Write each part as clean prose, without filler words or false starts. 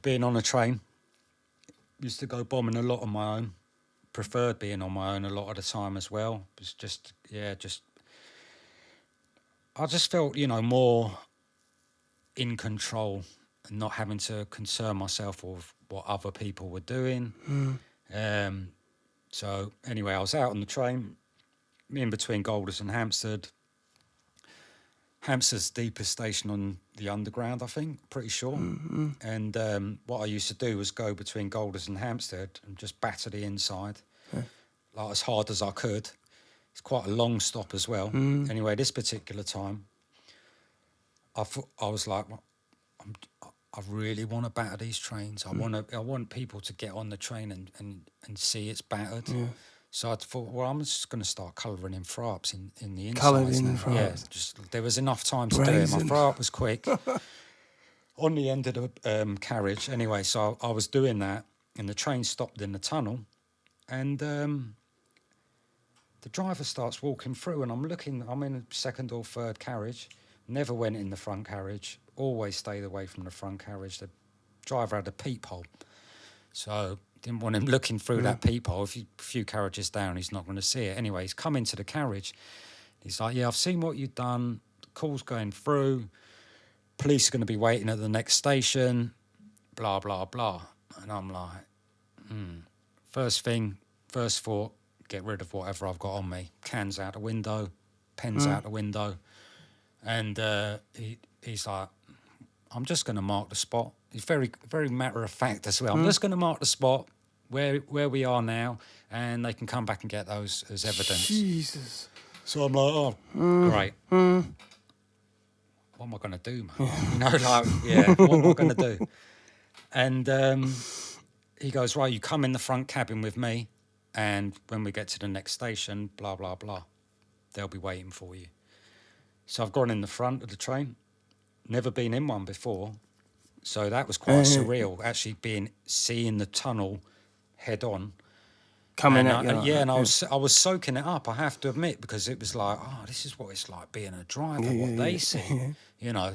of being on a train. Used to go bombing a lot on my own. Preferred being on my own a lot of the time as well. It's just, I just felt, you know, more in control and not having to concern myself with what other people were doing. So anyway, I was out on the train in between Golders and Hampstead. Hampstead's deepest station on the Underground, I think, pretty sure. And what I used to do was go between Golders and Hampstead and just batter the inside, like as hard as I could. It's quite a long stop as well. Anyway, this particular time, I was like, I really want to batter these trains. I want people to get on the train and see it's battered. So I thought, well, I'm just going to start colouring in throw-ups in the insides. Coloured in now. throw-ups. Yeah, just there was enough time to do it. My throw-up was quick. On the end of the carriage, anyway, so I was doing that, and the train stopped in the tunnel, and the driver starts walking through, and I'm in a second or third carriage, never went in the front carriage, always stayed away from the front carriage. The driver had a peephole, so didn't want him looking through that peephole. A few carriages down, he's not going to see it. Anyway, he's come into the carriage. He's like, yeah, I've seen what you've done. The call's going through. Police are going to be waiting at the next station. Blah, blah, blah. And I'm like, First thought, get rid of whatever I've got on me. Cans out the window, pens out the window. And he's like, I'm just going to mark the spot. He's very, very matter of fact as well. I'm just going to mark the spot where we are now, and they can come back and get those as evidence. Jesus. So I'm like, oh, great. What am I going to do, man? You know, like, yeah, what am I going to do? And he goes, right, you come in the front cabin with me, and when we get to the next station, blah, blah, blah, they'll be waiting for you. So I've gone in the front of the train. Never been in one before, so that was quite surreal. Actually, seeing the tunnel head on, coming at you. And I was soaking it up. I have to admit, because it was like, oh, this is what it's like being a driver. What they see, you know,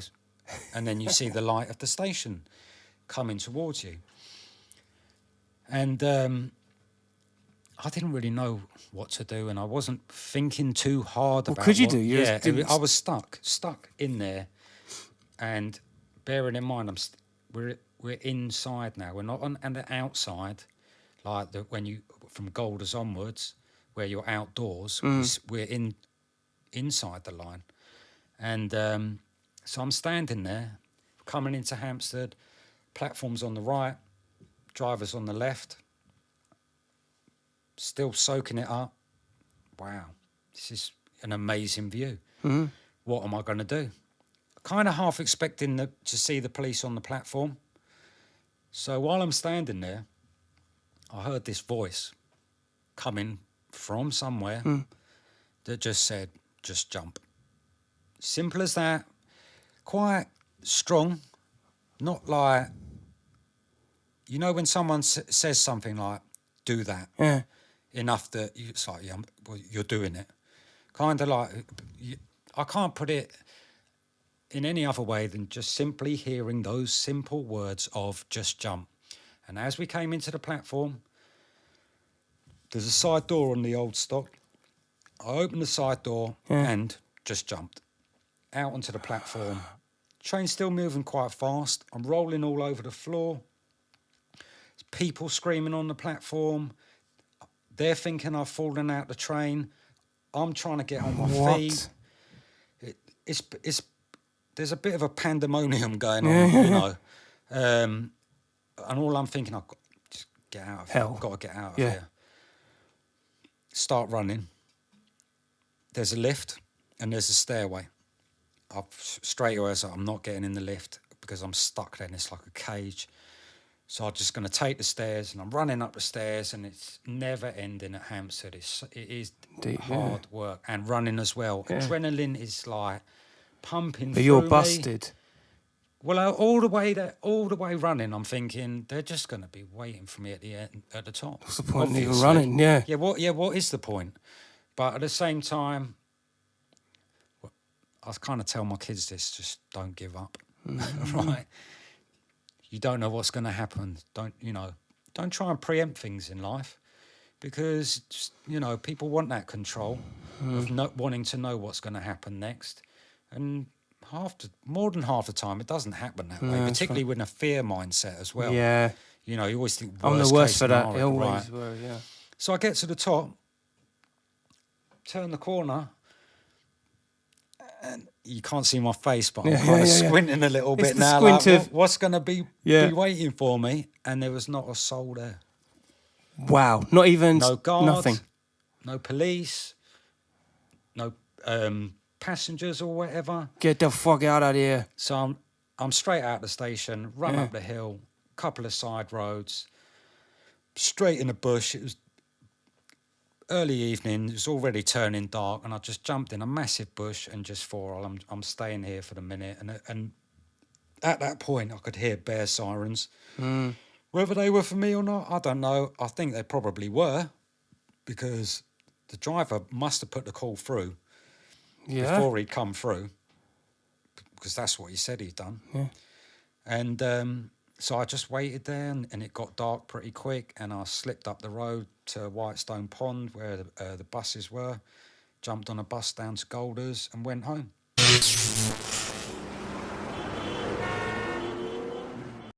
and then you see the light of the station coming towards you, and I didn't really know what to do, and I wasn't thinking too hard about. Could you do? I was stuck in there. And bearing in mind, we're inside now. We're not on the outside, like when you from Golders onwards, where you're outdoors. We're inside the line, and so I'm standing there, coming into Hampstead. Platforms on the right, drivers on the left. Still soaking it up. Wow, this is an amazing view. What am I going to do? Kind of half expecting to see the police on the platform. So while I'm standing there, I heard this voice coming from somewhere that just said, just jump. Simple as that. Quite strong. Not like, you know, when someone says something like, do that. Yeah. Enough that it's like, yeah, well, you're doing it. Kind of like, I can't put it in any other way than just simply hearing those simple words of just jump. And as we came into the platform, there's a side door on the old stock. I opened the side door and just jumped out onto the platform. Train's still moving quite fast. I'm rolling all over the floor. There's people screaming on the platform. They're thinking I've fallen out the train. I'm trying to get on my feet. There's a bit of a pandemonium going on, you know. And all I'm thinking, I've got to just get out of here. I've got to get out of here. Start running. There's a lift and there's a stairway. Straight away, I was like, I'm not getting in the lift because I'm stuck there and it's like a cage. So I'm just going to take the stairs, and I'm running up the stairs, and it's never ending at Hampstead. It is deep, hard work, and running as well. Adrenaline is like pumping through me. You're busted. Well, all the way running, I'm thinking they're just going to be waiting for me at the end, at the top. What's the point of even running? Yeah. What is the point? But at the same time, I kind of tell my kids this: just don't give up, right? you don't know what's going to happen. Don't try and preempt things in life, because people want that control of not wanting to know what's going to happen next, and more than half the time it doesn't happen that way, particularly with a fear mindset as well. Yeah. You always think I'm the worst worst case for that. scenario, Always right? were, yeah. So I get to the top, turn the corner, and you can't see my face, but I'm kind of squinting a little bit now. Like, what's going to be waiting for me? And there was not a soul there. Wow. Not even no guard, nothing. No police, no passengers or whatever. Get the fuck out of here. So I'm straight out the station, run up the hill, couple of side roads, straight in the bush. It was early evening, it was already turning dark, and I just jumped in a massive bush and just thought, I'm staying here for the minute. And at that point, I could hear bear sirens. Whether they were for me or not, I don't know. I think they probably were, because the driver must have put the call through before he'd come through, because that's what he said he'd done. Yeah. And so I just waited there, and it got dark pretty quick, and I slipped up the road to Whitestone Pond, where the buses were, jumped on a bus down to Golders and went home.